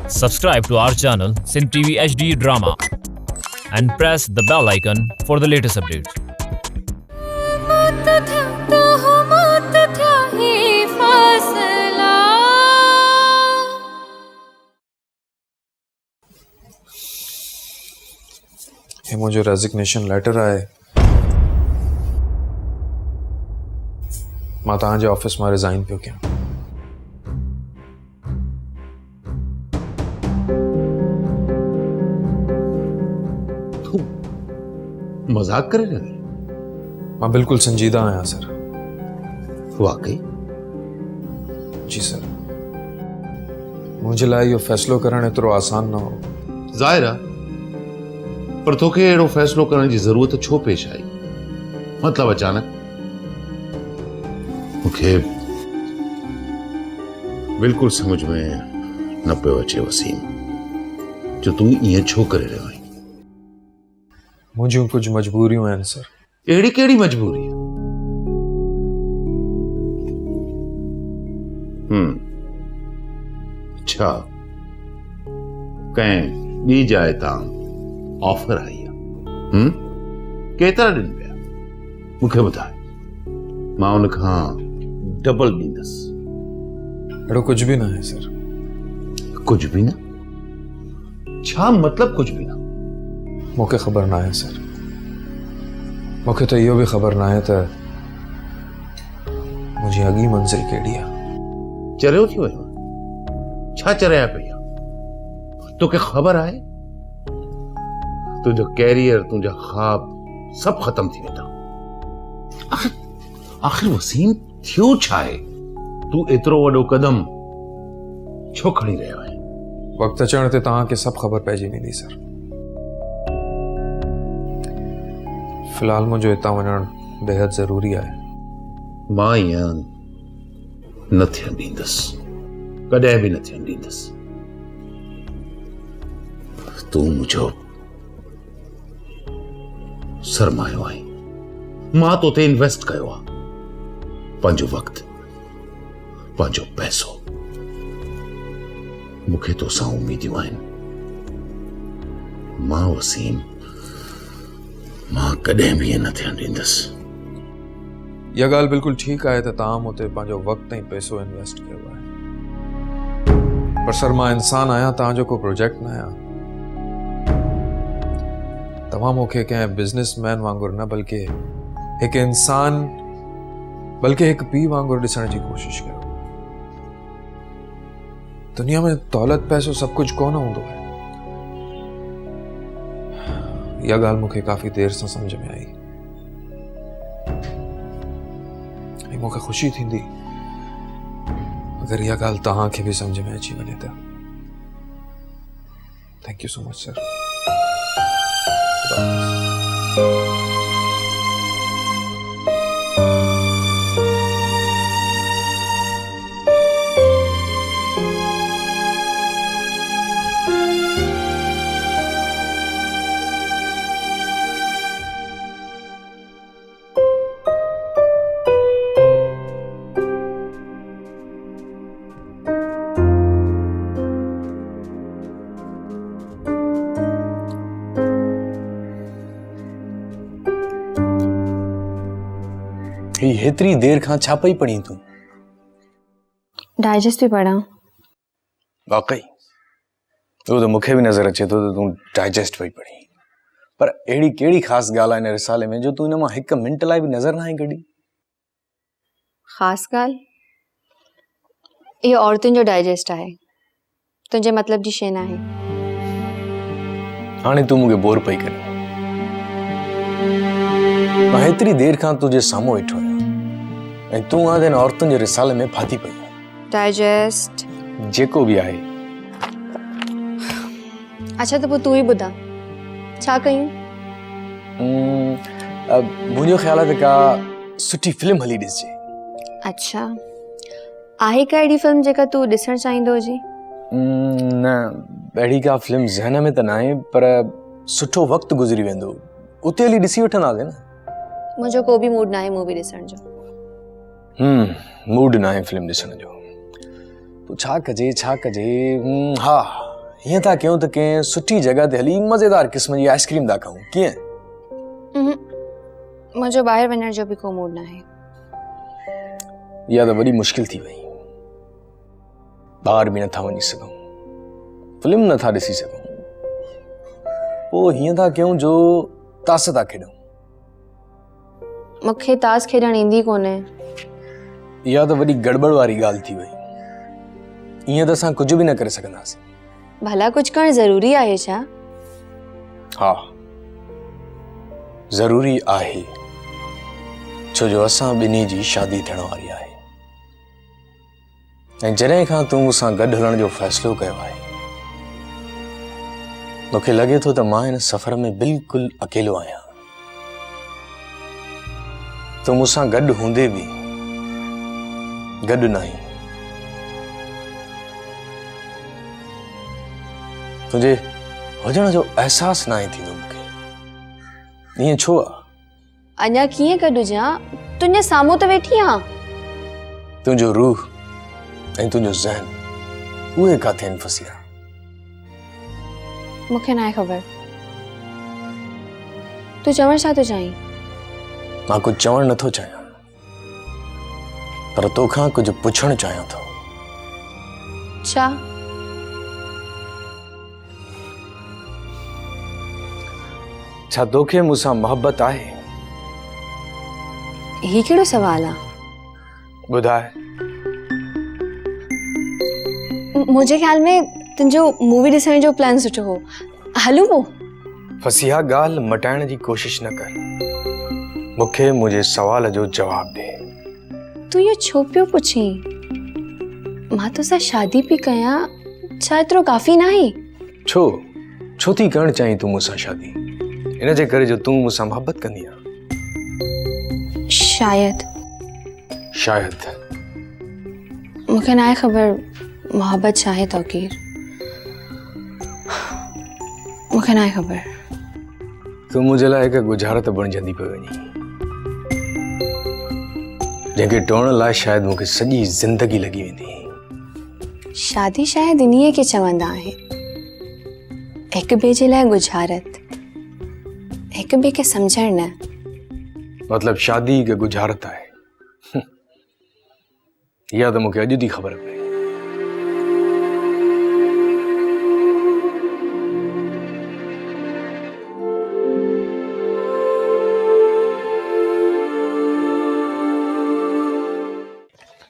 Subscribe to our channel Sin TV HD Drama and press the bell icon for the latest updates. ये मुझे resignation letter आए मां तव्हांजे office में resign पियो कयां। मजाक करे रहे? मां बिल्कुल संजीदा आया सर। वाकई? जी सर, मुझे लाइ इहो फैसलो करण एतिरो आसान न हो। ज़ाहिर आहे, पर तोखे अहिड़ो फ़ैसिलो करण जी ज़रूरत छो पेश आई? मतलब अचानक? मूंखे बिल्कुल समझ में न पियो अचे वसीम, जो तूं ईअं छो करे रहियो आहीं। मुंहिंजूं कुझु मजबूरियूं आहिनि सर। अहिड़ी कहिड़ी मजबूरी आहे? अच्छा, कंहिं ॿी जाइ तां ऑफर आई आहे? केतिरा ॾिन पिया? मूंखे ॿुधाए, मां उन खां डबल ॾींदुसि। अहिड़ो कुझु बि न आहे सर। कुझु बि न? छा मतलब कुझु बि न? मूंखे ख़बर न आहे सर। मूंखे त इहो बि ख़बर न आहे त मुंहिंजी अॻी मंज़िल कहिड़ी आहे। चरियो थी वियो? छा चरिया पई आहे? तोखे ख़बर आहे तुंहिंजो कैरियर, तुंहिंजा ख्वाब सभु ख़तम थी वेंदा। आख़िर वसीम थियो छा आहे? तूं एतिरो वॾो कदम छो खणी रहियो आहे? वक़्तु अचण ते तव्हांखे सभु ख़बर पइजी वेंदी सर। फ़िलहाल मुंहिंजो हितां वञणु बेहद ज़रूरी आहे। मां ईअं न थियणु ॾींदुसि, कॾहिं बि न थियणु ॾींदुसि। तूं मुंहिंजो सरमायो आहीं। मां तोते इन्वेस्ट कयो आहे, पंहिंजो वक़्तु, पंहिंजो पैसो। मूंखे तोसां उमेदियूं आहिनि। मां वसीम, मां कॾहिं बि ईअं न थियणु ॾींदुसि। इहा ॻाल्हि बिल्कुलु ठीकु आहे त तव्हां मूं ते पंहिंजो वक़्तु ऐं पैसो इन्वेस्ट कयो आहे, पर सर मां इंसान आहियां, तव्हांजो को प्रोजेक्ट न आहियां। तव्हां मूंखे कंहिं बिज़नेसमैन वांगुरु न, बल्कि हिकु इंसान, बल्कि हिकु पीउ वांगुरु ॾिसण जी कोशिशि कयो। दुनिया में दौलत पैसो सभु कुझु कोन हूंदो आहे। इहा ॻाल्हि मूंखे काफ़ी देर सां सम्झ में आई ऐं मूंखे ख़ुशी थींदी अगरि इहा ॻाल्हि तव्हांखे बि सम्झ में अची वञे त। Thank you so much sir. हेतरी देर खां छा पई पढ़ी तूं? डाइजेस्ट भी पढ़ा। वाकई वो तो मूंखे भी नजर अचे तो तूं डाइजेस्ट पई पढ़ी, पर अहिड़ी कहिड़ी ख़ासि ॻाल्हि आहे हिन रिसाले में जो तूं हिन मां हिकु मिंट लाइ बि नज़र न आई कढी? ख़ासि ॻाल्हि? इहो औरतुनि जो डाइजेस्ट आहे, तुंहिंजे मतलब जी शइ न आहे। हाणे तूं मूंखे बोर पई करे। मां हेतिरी देर खां तुंहिंजे साम्हूं वेठो आहियां ऐं तूं आदे हिन औरतुनि जे रिसाले में फाथी पई आहे। डाइजेस्ट जेको बि आहे। अच्छा त पोइ तूं ई ॿुधा, छा कयूं? मुंहिंजो ख़्याल आहे त का सुठी फिल्म हली ॾिसजे। अच्छा, आहे का अहिड़ी फिल्म जेका तूं ॾिसणु चाहींदो हुजे? न, अहिड़ी का फिल्म ज़हन में त न आहे, पर सुठो वक़्तु गुज़री वेंदो, उते हली ॾिसी वठंदासीं न। मुझे को भी मूड ना है मूवी ॾिसण जो। मूड ना है फिल्म ॾिसण जो। तो छा कजे? हाँ, हीअं था कयूं त कंहिं सुठी जॻह ते हली मज़ेदार क़िस्म जी आइस्क्रीम था खाऊं, कीअं? मुझे बाहर वञण जो भी को मूड ना है। इहा त वॾी मुश्किल थी वई। ॿाहिरि बि नथा वञी सघूं, फिल्म नथा ॾिसी सघूं, पोइ हीअं था कयूं जो तास था खेॾूं। मूंखे ताश खेॾण ईंदी कोन्हे। इहा त वॾी गड़बड़ वारी ॻाल्हि थी वई। ईअं त असां कुझु बि न करे सघंदासीं। भला कुछ करण जरूरी आहे छा? हा, ज़रूरी आहे, छो जो असां ॿिन्ही जी शादी थियण वारी आहे। ऐं जॾहिं खां तूं मूंसां गॾु हलण जो फ़ैसिलो कयो आहे, मूंखे लॻे थो त मां हिन सफ़र में बिल्कुलु अकेलो आहियां। तूं मूंसां गॾु हूंदे बि गॾु न आहीं। तुंहिंजे हुजण जो अहसास न आहे थींदो मूंखे। ईअं छो आहे? अञा कीअं गॾु हुजां? तुंहिंजे साम्हूं त वेठी आहियां। तुंहिंजो रूह ऐं तुंहिंजो ज़हन उहे किथे आहिनि फसिया? मूंखे न आहे ख़बर। तूं चवण छा थो चाहीं? मां कुझु चवणु नथो चाहियां, पर तोखां कुझु पुछणु चाहियां थो। छा? छा तोखे मूंसां मोहबत आहे? ही कहिड़ो सवाल आहे? ॿुधाए। मुंहिंजे ख़्याल में तुंहिंजो मूवी ॾिसण जो प्लान सुठो हो। हलूं पोइ? फसिया ॻाल्हि मटाइण जी कोशिश न कर। मूंखे मुंहिंजे सवाल जो जवाबु ॾे। तूं इहो छो पियो पुछीं? मां तोसां शादी पई कयां, छा एतिरो काफ़ी न आहे? छो थी करणु चाहीं तूं मूंसां शादी? इन जे करे जो तूं मूंसां मोहबत कंदी आहे? शायदि। मूंखे न आहे ख़बर मोहब्बत छा आहे तौक़ीर। मूंखे न आहे ख़बर। तूं मुंहिंजे लाइ हिकु गुजारत बणिजंदी पई वञी, जंहिंखे टोड़ण लाइ शायदि मूंखे सॼी ज़िंदगी लॻी वेंदी। शादी शायदि इन्हीअ खे चवंदा आहिनि, हिक ॿिए जे लाइ गुजारत, हिक ॿिए खे सम्झण न। मतलब शादी हिकु गुजारत आहे? इहा त मूंखे अॼु थी ख़बर पई।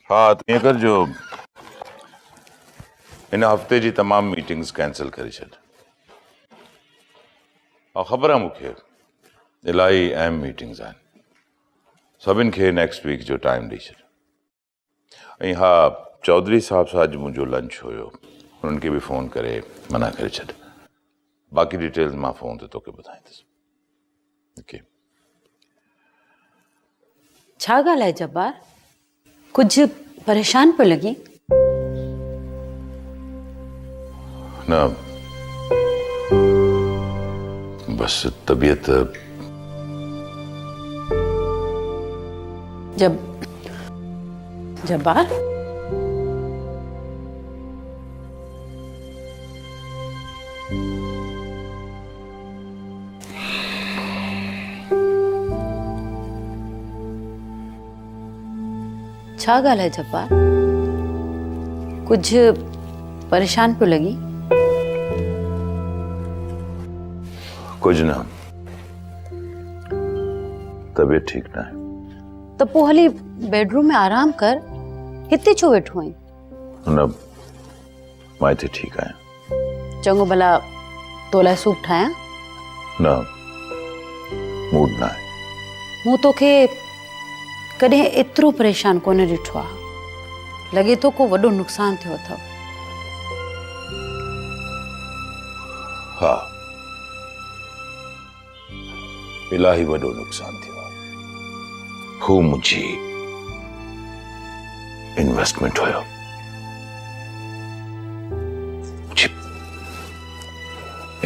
हाँ, तो ईअं कर जो हिन हफ़्ते जी तमाम मीटिंग्स कैंसिल करे छॾ। और ख़बर आहे मूंखे इलाही अहम मीटिंग्स आहिनि, सभिनि खे नेक्स्ट वीक जो टाइम ॾेई छॾ। ऐं हा, चौधरी साहब सां अॼु मुंहिंजो लंच हुयो, उन्हनि खे बि फ़ोन करे मना करे छॾ। बाक़ी डिटेल्स मां फ़ोन ते तोखे ॿुधाईंदुसि। ओके। छा ॻाल्हि आहे जब्बार? कुछ परेशान पियो लॻी? न, बस तबीयत। जब्बार, छा ॻाल्हि आहे जब्बार? कुछ परेशान पियो लॻी? कुछ न, तबीयत ठीक न है। तो पोइ हली बेडरूम में आराम कर, हिते छो वेठो आहीं? न, मां हिते ठीक आहियां। चङो भला तो लाइ सूप ठाहियां? न, मूड न आहे। मूं तोखे कॾहिं एतिरो परेशान कोन ॾिठो आहे। लॻे थो को वॾो नुक़सान थियो अथव। हा, इलाही वॾो नुक़सान थियो आहे। हू मुंहिंजी इन्वेस्टमेंट हुयो। मुंहिंजी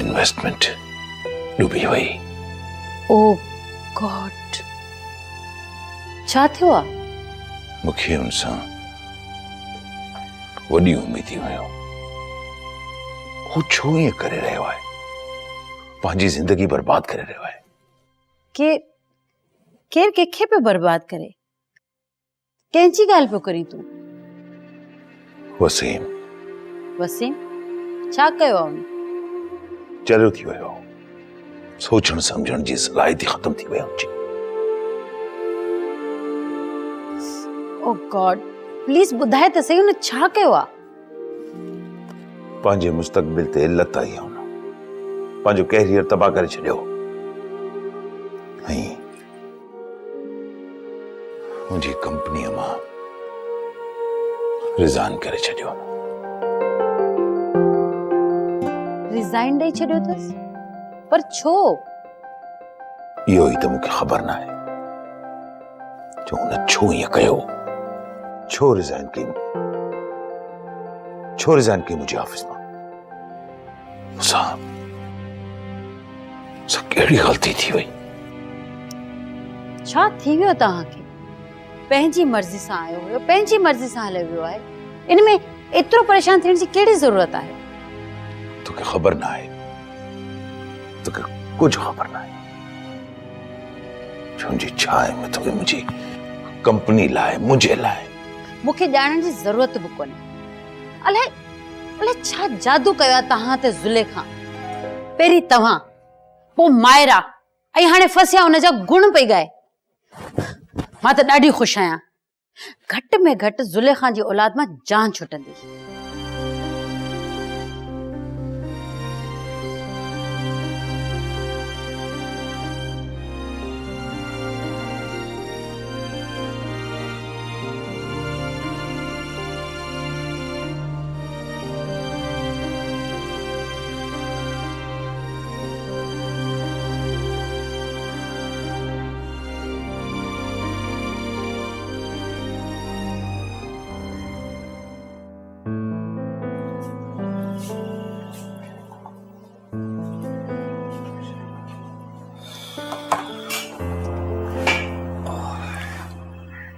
इन्वेस्टमेंट डूबी वई। ओ गॉड, छा थियो आहे? मूंखे हुन सां वॾी उमेदी हुयो। हू छो ईअं करे रहियो आहे, पंहिंजी ज़िंदगी बर्बाद करे रहियो आहे। केर केर कंहिंखे पियो बर्बाद करे? कंहिंजी ॻाल्हि पियो करी तूं? वसीम वसीम छा कयो आहे हुन? चरियो थी वियो, सोचण सम्झण जी सलाहियत ख़तम थी वई हुनजी। ओ गॉड, प्लीज ॿुधाए त सही हुन छा कयो आहे? पंहिंजे मुस्तक़बिल ते इल्लत आई हुन, पंहिंजो कैरियर तबाह करे छॾियो ऐं मुंहिंजी कंपनीअ मां रिज़ाइन करे छॾियो। रिज़ाइन ॾेई छॾियो अथसि? पर छो? इहो ई त मूंखे ख़बर न आहे जो हुन छो ईअं कयो, छो रिज़ाइन कई मुंहिंजे ऑफिस मां। मूंसां कहिड़ी ग़लती थी वई? छा थी वियो तव्हांखे? पंहिंजी मर्ज़ी सां आयो हुयो, पंहिंजी मर्ज़ी सां हलियो वियो आहे, इन में एतिरो परेशान थियण जी कहिड़ी ज़रूरत आहे? तोखे ख़बर न आहे, तोखे कुझु ख़बर न आहे छो छा आहे में तोखे मुंहिंजी कंपनी लाइ, मुंहिंजे लाइ मूंखे ॼाणण जी ज़रूरत बि कोन्हे। अलाए छा जादू कयो आहे तव्हां ते ज़ुलेखा? पहिरीं तव्हां, पोइ मायरा, ऐं हाणे फसिया हुनजा गुण पई ॻाए। मां त ॾाढी ख़ुशि आहियां, घटि में घटि ज़ुलेखा जी औलाद मां जान छुटंदी।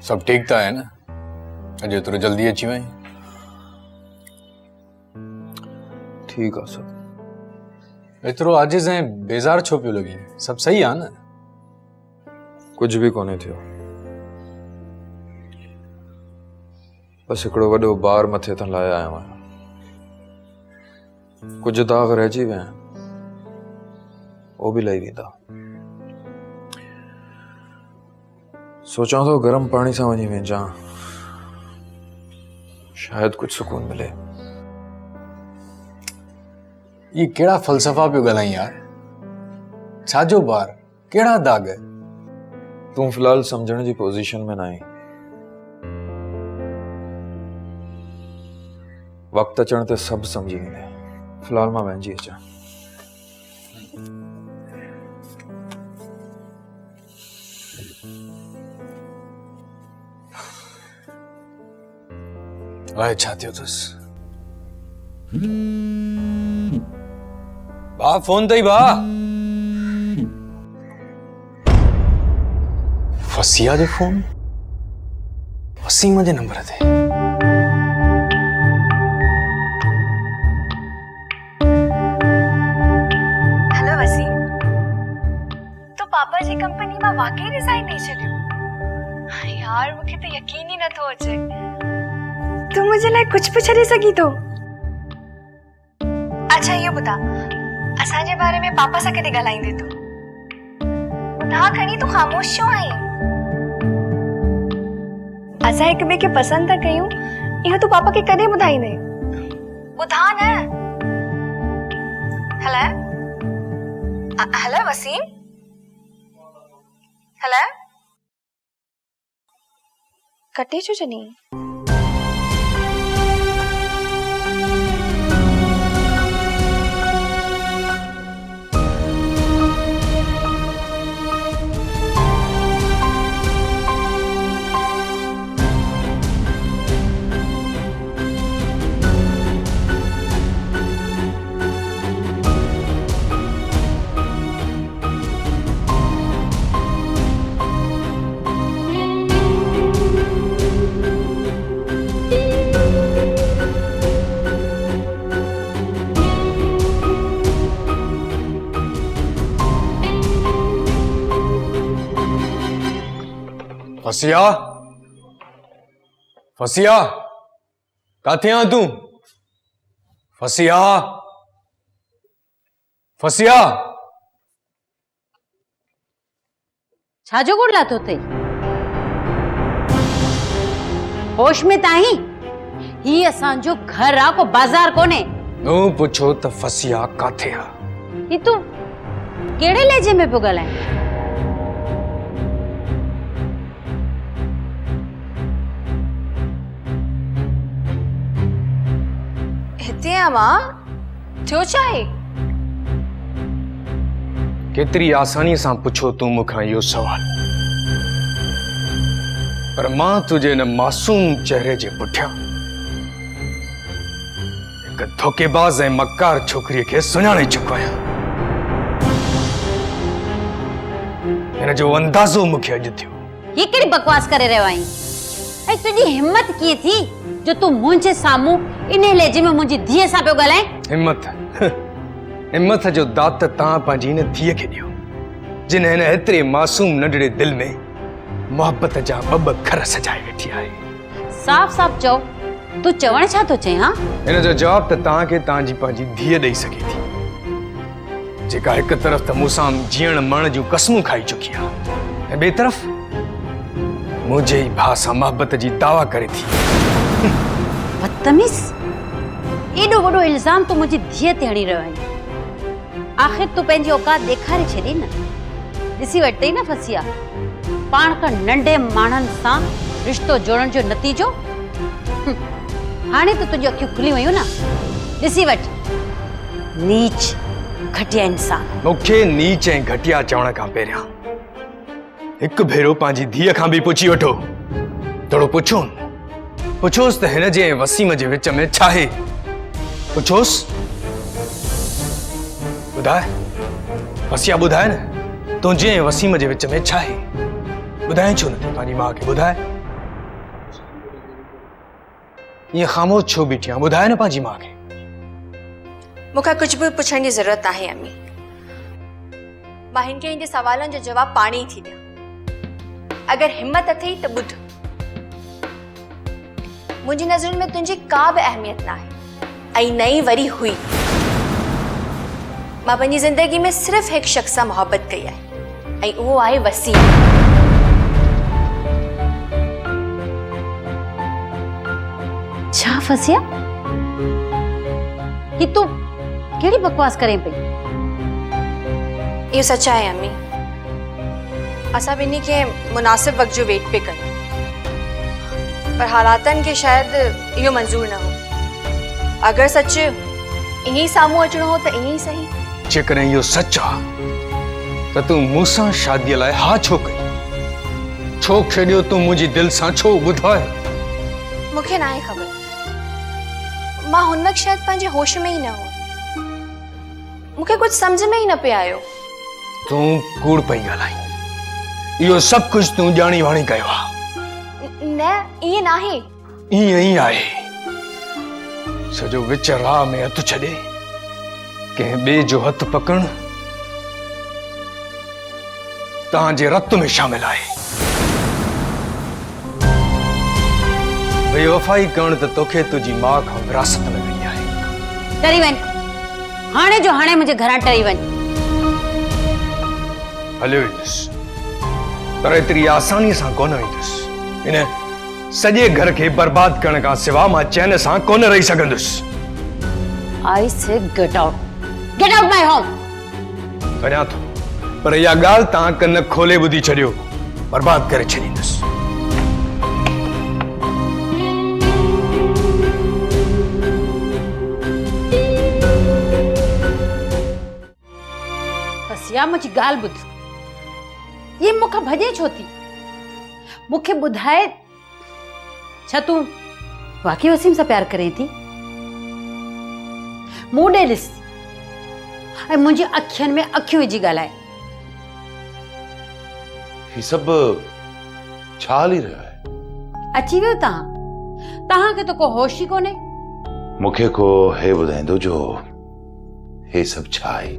सब ठीक था है ना? अजय तुर जल्दी अची वई? ठीक है सब। एतिरो आजिज़ ऐं बेज़ार छो पियो लॻी? सब सही आहे न? कुछ भी कोने थियो, बस हिकिड़ो वॾो बार मथे तां लाहे आयो आहियां। कुछ दाग रहिजी विया आहिनि, वो भी लही वेंदा। सोचां तो गर्म पानी सां वञी वेंजा, शायद कुछ सुकून मिले। ये केड़ा फलसफा पियो ॻाल्हाई यार? छाजो बार, केड़ा दाग? तू फिलहाल समझण जी पोजीशन में नहीं। वक्त अचण ते सब समझी वेंदे। फिलहाल मां वञी अचां। अलाए छा थियो अथसि? बा फोन तई बा। वसिया जो फोन? वसीम जे नंबर ते। हेलो वसीम, तो पापा जी कंपनी में वाकई रिजाइन नहीं छॾियो? यार मूंखे तो यकीन ही नथो अचे। तू मुझे लाइ कुछ भी छॾे सघी तो? अच्छा ये बता, असांजे बारे में पापा सां कॾहिं ॻाल्हाईंदे तू? ना खणी तू ख़ामोश छो आहीं? असां हिक ॿिए खे पसंद था कयूं, इहो तू पापा खे कॾहिं ॿुधाईंदे? ॿुधा न। हेलो हेलो वसीम, हेलो कटे छो जनी? फसिया फसिया काथे आ तू फसिया फसिया छाजो गुड़ लातो थे होश में ताही ही असांजो घर आ को बाजार कोने तू पुछो त फसिया काथे आ ही तू केड़े लेजे में पियो ॻाल्हाए हिते आ मां थियो छाहे केतरी आसानी सां पुछो तू मुखां इहो सवाल पर मां तुझे न मासूम चेहरे जे पुठियां हिकु धोखेबाज़ ऐं मकार छोकिरीअ खे सुञाणे चुको आहियां हिन जो अंदाज़ो मूंखे अॼु थियो ये केड़ी बकवास करे रहियो आहीं ऐं तुंहिंजी हिम्मत कीअं थी जो तू मुंहिंजे साम्हूं इन लेजे में मुंहिंजी धीअ सां पियो ॻाल्हाए हिम्मत जो दात तव्हां पंहिंजी हिन धीअ खे ॾियो जिन हिन एतिरे मासूम नंढड़े दिल में मोहब्बत जा ॿ घर सजाए वेठी आहे साफ़ साफ़ चओ तू चवण छा थो चए हां हिन जो जवाब त तव्हांखे तव्हांजी पंहिंजी धीअ ॾेई सघे थी जेका हिकु तरफ़ त मूंसां जीअण मरण जूं कसमूं खाई चुकी आहे ऐं ॿिए तरफ़ मुंहिंजे ई भाउ सां मोहब्बत जी दावा करे थी बदतमीज़ एॾो वॾो इल्ज़ाम तू मुंहिंजी धीअ ते हणी रहियो आहीं आख़िर तू पंहिंजी औकात ॾेखारे छॾी न ॾिसी वरितई न फसिया पाण खां नंढे माण्हुनि सां रिश्तो जोड़ण जो नतीजो हाणे त तुंहिंजी अखियूं खुली वयूं न ॾिसी वठ नीच घटिया इंसान मूंखे नीच ऐं घटिया चवण खां पहिरियां हिकु भेरो पंहिंजी धीअ खां बि पुछी वठो थोरो पुछोसि त हिन जे ऐं वसीम जे विच में छा आहे पुछोसि ॿुधाए फसिया ॿुधाए न तुंहिंजे ऐं वसीम जे विच में छा आहे ॿुधाए छो नथी पंहिंजी माउ खे ॿुधाए ईअं ख़ामोश छो बीठी आहे ॿुधाए न पंहिंजी माउ खे मूंखे कुछ भी पुछण जी ज़रूरत आहे अम्मी मां हिन खे हिन जे सवालनि जो जवाब पाणी ई थी ॾियां अगर हिम्मत अथई त ॿुध मुंहिंजी नज़रुनि में तुंहिंजी का बि अहमियत न आहे ऐं नई वरी हुई मां पंहिंजी ज़िंदगी में सिर्फ़ हिकु शख़्स सां मोहब्बत कई आहे ऐं उहो आहे वसीम छा फसिया ही तू केड़ी बकवास करें पई इहो सच आहे अम्मी असां ॿिन्ही खे मुनासिब वक़्त जो वेट पे कयूं पर हालातनि खे शायदि इहो मंज़ूर न हो अगर सच ईअं ई साम्हूं अचणो हो त ईअं ई सही जेकॾहिं इहो सच आहे त तूं मूंसां शादीअ लाइ हा छो कई छो खेॾियो तूं मुंहिंजी दिलि सां छो ॿुधाए मूंखे न आहे ख़बर मां हुन वक़्तु शायदि पंहिंजे होश में ई न हो मूंखे कुझु सम्झ में ई न पियो आयो तूं कूड़ पई ॻाल्हाई इहो सभु कुझु तूं ॼाणी वाणी कयो आहे न ईअं न आहे ईअं ई आहे सॼो विच राह में हथु छॾे कंहिं ॿिए जो हथु पकड़णु तव्हांजे रत में शामिल आहे बेवफ़ाई करण त तोखे तुंहिंजी माउ खां विरासत में मिली आहे टरी वञ हाणे जो हाणे मुंहिंजे घरां टरी वञ हलियो ईंदुसि पर एतिरी आसानीअ सां कोन ईंदुसि इन सॼे घर खे बर्बाद करण खां सिवा मां चैन सां कोन रही सघंदुसि आई से गेट आउट माय होम वञा थो पर इहा ॻाल्हि तव्हां कन खोले ॿुधी छॾियो बर्बाद करे छॾींदुसि फसिया मुंहिंजी ॻाल्हि ॿुध ये मूंखां भॼे छो थी मूंखे ॿुधाए छा तूं वाकई वसीम सां प्यार करें थी मूं ॾे ॾिस ऐं मुंहिंजी अखियुनि में अखियूं विझी ॻाल्हाए ही सभु छा हली रहियो आहे अची वियो तव्हांखे त को होश ई कोन्हे मूंखे को हे ॿुधाईंदो जो हे सभु छा आहे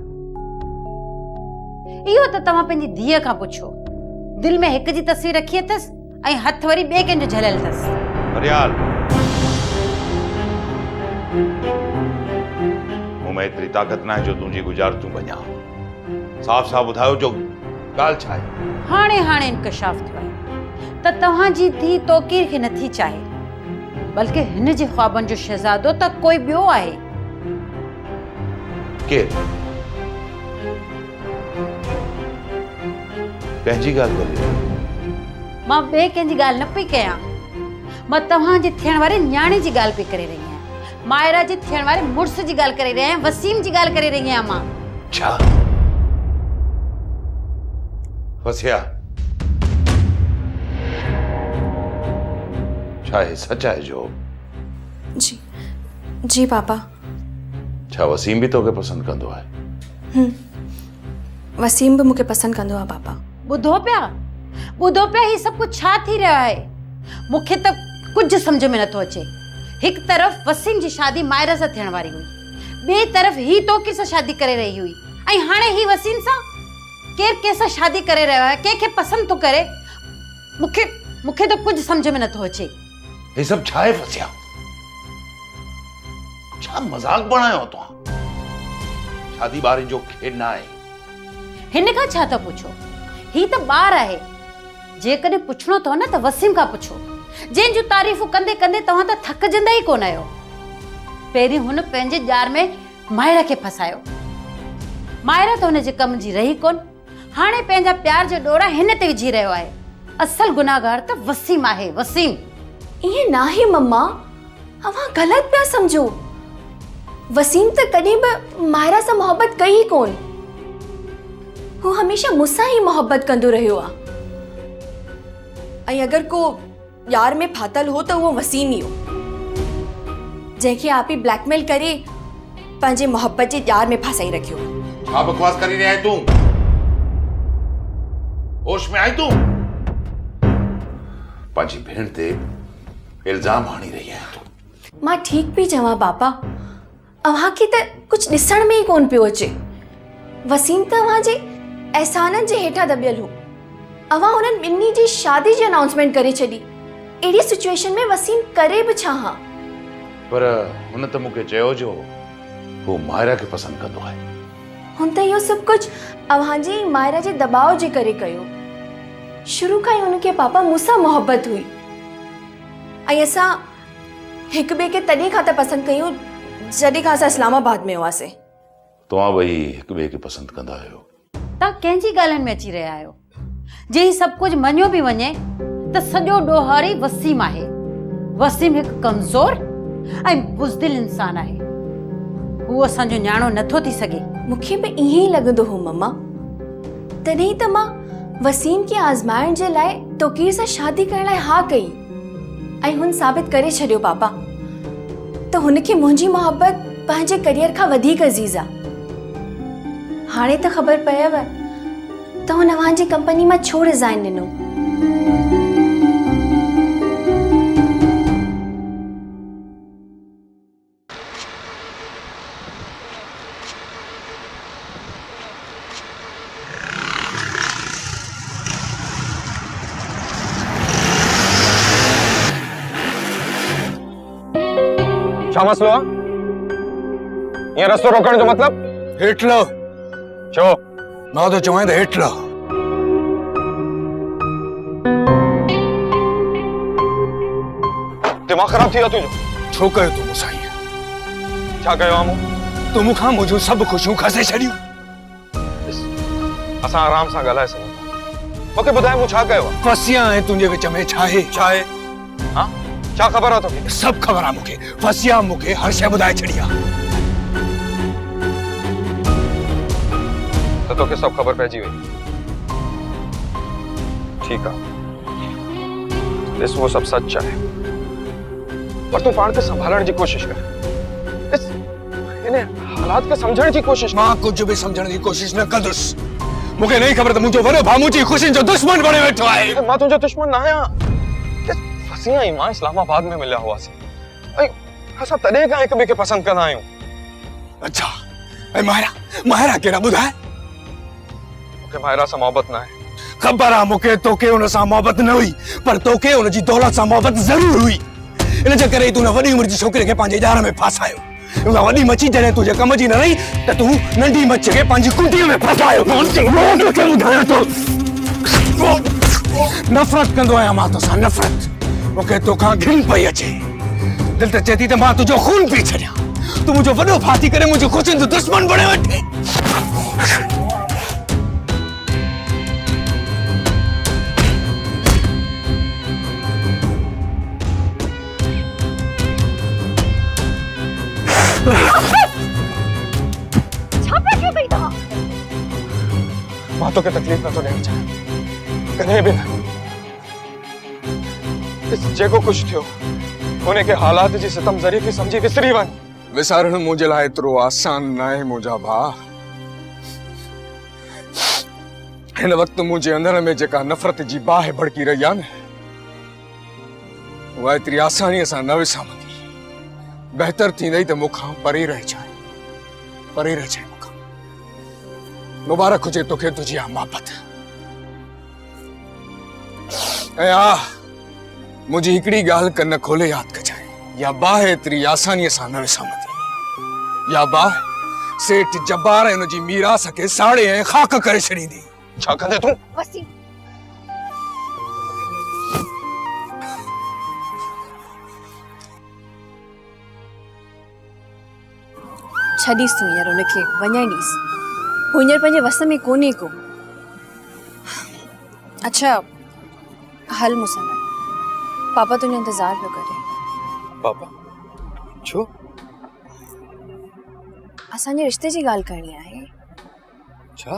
इहो त तव्हां पंहिंजी धीअ खां पुछो दिलि में हिक जी तस्वीर रखी अथसि ऐं हथ वरी ॿिए कंहिंजो झलियल अथसि। हरियाल मूं में एतिरी ताक़त न आहे जो तुंहिंजी गुज़ारतूं बञा। साफ़ साफ़ ॿुधायो जो ॻाल्हि छा आहे। हाणे हाणे इंकशाफ थियो आहे त तव्हांजी धीउ तोकीर खे नथी चाहे, बल्कि हिन जे ख्वाबनि जो शहज़ादो त कोई ॿियो आहे। केरु? कंहिंजी ॻाल्हि करे रही आहीं? मां ॿिए कंहिंजी ॻाल्हि न पई कयां, मां तव्हांजे थियण वारे न्याणे जी ॻाल्हि पई करे रही आहियां। मायरा जे थियण वारे मुड़ुस जी ॻाल्हि करे रही आहियां, वसीम जी ॻाल्हि करे रही आहियां मां। छा फसिया? छा हे सच आहे जो? जी जी पापा। छा वसीम भी तोखे पसंद कंदो आहे? वसीम भी मूंखे पसंद कंदो आहे पापा। ॿुधो पिया ही सब कुछ छा थी रहा है? मूंखे त कुछ समझ में नथो अचे। हिक तरफ़ वसीम जी शादी मायरा सां थियण वारी हुई, ॿिए तरफ़ ही तोकीर सां शादी करे रही हुई, ऐं हाणे ही वसीम सां केर कंहिंसां शादी करे रहियो आहे, कंहिंखे पसंद थो करे। मूंखे त कुछ समझ में नथो अचे। हे सब छा आहे फसिया? छा मजाक बनायो तो? शादी बारे जो खेड ना आहे। हिन खां छा था पुछो? ही त ॿार आहे। जेकॾहिं पुछणो अथव न त वसीम खां पुछो, जंहिंजूं तारीफ़ूं कंदे कंदे तव्हां त थकजंदा ई कोन आहियो। पहिरीं हुन पंहिंजे ॼार में मायरा खे फसायो, मायरा त हुन जे कम जी रही कोन, हाणे पंहिंजा प्यार जो ॾोरा हिन ते विझी रहियो आहे। असल गुनाहगार त वसीम आहे, वसीम। ईअं न आहे मम्मा, अव्हां ग़लति पिया सम्झो। वसीम त कॾहिं बि मायरा सां मोहब्बत कई कोन। हू हमेशा मूंसां ई मोहब्बत कंदो रहियो आहे। ऐं अगरि को यार में फाथल हो त उहो वसीम ई हो, जंहिंखे आप ही ब्लैकमेल करे पंहिंजे मोहब्बत जे यार में फासाई रखियो। छा बकवास करी रही है तू? होश में आई तू? पंहिंजी भेण ते इल्जाम हणी रही है तू। मां ठीक पई चवां पापा, अव्हां खे त कुछ ॾिसण में ई कोन पियो अचे। वसीम त अव्हां जे एहसाननि जे हेठां दबियल हो। अव्हां हुननि ॿिन्ही जी शादी जी अनाउंसमेंट करे छॾी। अहिड़ी सिचुएशन में वसीम करे बि छा हा? पर हुन त मूंखे चयो जो हू मायरा खे पसंद कंदो आहे। हुन त इहो सभु कुझु अव्हां जी मायरा जे दबाव जे करे कयो। शुरू खां ई हुनखे पापा मूंसां मोहब्बत हुई, ऐं असां हिक ॿिए खे तॾहिं खां त पसंदि कयूं जॾहिं खां असां इस्लामाबाद में हुआसीं। तव्हां ॿई हिक ॿिए खे पसंद कंदा आहियो? तव्हां कंहिंजी ॻाल्हियुनि में अची रहिया आहियो? जे ही सभु कुझु मञियो बि वञे त सॼो ॾोहारी वसीम आहे। वसीम हिकु कमज़ोर ऐं बुज़दिल इंसान आहे। हू असांजो न्याणो नथो थी सघे। मूंखे बि ईअं ई लॻंदो हो मम्मा, तॾहिं त मां वसीम खे आज़माइण जे लाइ तोकीर सां शादी करण लाइ हा कई, ऐं हुन साबित करे छॾियो पापा त हुनखे मुंहिंजी मोहब्बत पंहिंजे करियर खां वधीक अज़ीज़ आहे। हाणे त ख़बर पयव त हुन अव्हांजी कंपनी मां छो रिज़ाइन ॾिनो। छा मसलो आहे? ये रस्तो रोकण जो मतलब? हेठ लो। छो? मां तो चवां त हेठ लो। दिमाग़ ख़राब थी वियो तुंहिंजो? छो कयो तूं मूंसां ईअं? छा कयो आहे मूं? तूं मूंखां मुंहिंजूं सभु ख़ुशियूं खसे छॾियूं। असां आराम सां ॻाल्हाए सघूं था। मूंखे ॿुधाए मूं छा कयो आहे? फसिया ऐं तुंहिंजे विच में छा आहे? छा आहे? हाँ? छा ख़बर आहे तोखे? सभु ख़बर आहे मूंखे। फसिया मूंखे हर शइ ॿुधाए छॾी आहे। त तोखे सभु ख़बर पइजी वई। ठीकु आहे, ॾिस वो सभु सच आहे, पर तूं पाण खे संभालण जी कोशिश कर। ॾिस इन हालात खे सम्झण जी कोशिश। मां कुझु बि सम्झण जी कोशिश न कंदुसि। मूंखे नहीं ख़बर त मुंहिंजो वॾो भाउ मुंहिंजी ख़ुशियुनि जो दुश्मन बणे वेठो आहे। मां तुंहिंजो दुश्मन न आहियां। फसिया ऐं मां इस्लामाबाद में मिलिया हुआसीं, ऐं असां तॾहिं खां हिक ॿिए खे पसंदि कंदा आहियूं। अच्छा, ऐं मायरा केड़ा ॿुधाए? मूंखे मायरा सां मोहबत न आहे। ख़बर आहे मूंखे तोखे हुन सां मोहबत न हुई पर तोखे हुनजी दौलत सां मोहबत ज़रूर हुई इन जे करे तूं हुन वॾी उमिरि जी छोकिरे खे पंहिंजे ॼाण में फासायो उहा वॾी मच्छी जॾहिं तुंहिंजे कम जी न रही त तूं नंढी मच्छी खे पंहिंजी कुंडीअ में फसायो तोखे ॿुधायां थो नफ़रत कंदो आहियां मां तोसां नफ़रत मूंखे तोखां घिन पई अचे दिलि त चए थी त मां तुंहिंजो खून पी छॾियां तूं मुंहिंजो वॾो फाथी करे मुंहिंजी ख़ुशियुनि जो दुश्मन बणे वठे मां तोखे तकलीफ़ नथो ॾियणु चाहियां कॾहिं बि न जेको कुझु थियो उन खे हालात जी सितम ज़रीफ़ी सम्झी विसरी वञ विसारणु मुंहिंजे लाइ एतिरो आसान न आहे मुंहिंजा भाउ हिन वक़्तु मुंहिंजे अंदर में जेका नफ़रत जी बाहि भड़की रही आहे न उहा एतिरी आसानीअ सां न विसामंदी बहितर थींदई त मूंखां परे रहिजांइ मूंखां मुबारक हुजे तोखे तुंहिंजी आ मोहबत ऐं मुंहिंजी हिकिड़ी ॻाल्हि कन खोले यादि कजांइ या बाहि एतिरी आसानीअ सां न विसामंदी या बाहि सेठ जब्बार ऐं हुनजी मीरास खे साड़े ऐं ख़ाक करे छॾींदी छा कंदे तूं वसीम छॾीस तूं हींअर हुनखे वञण ॾीस हू हींअर पंहिंजे वस में कोन्हे को अच्छा हल मूंसां गॾु पापा तुंहिंजो इंतज़ार पियो करे पापा छो असांजे रिश्ते जी ॻाल्हि करणी आहे छा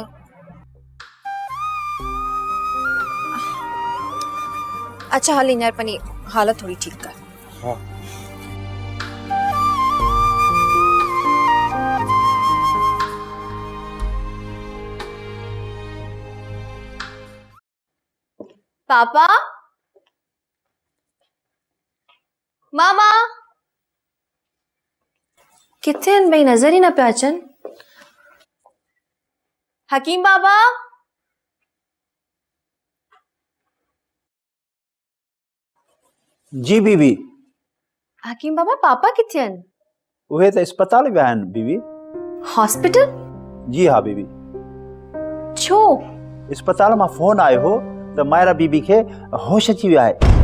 अच्छा हल हींअर पंहिंजी हालत थोड़ी ठीकु कर हाँ पापा मामा किथे आहिनि भई नज़र ई न पिया अचनि हकीम बाबा जी बीबी हकीम बाबा पापा किथे आहिनि उहे त अस्पताल विया आहिनि बीबी हॉस्पिटल जी हाँ बीबी छो अस्पताल मां फोन आयो हो त मायरा बीबी खे होश अची वियो आहे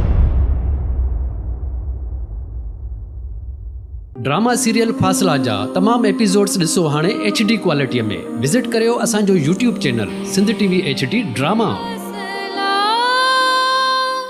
ड्रामा सीरियल फासला जा तमाम एपिसोड्स ॾिसो हाणे HD क्वालिटीअ में विज़िट करियो असांजो YouTube channel Sindh TV HD drama.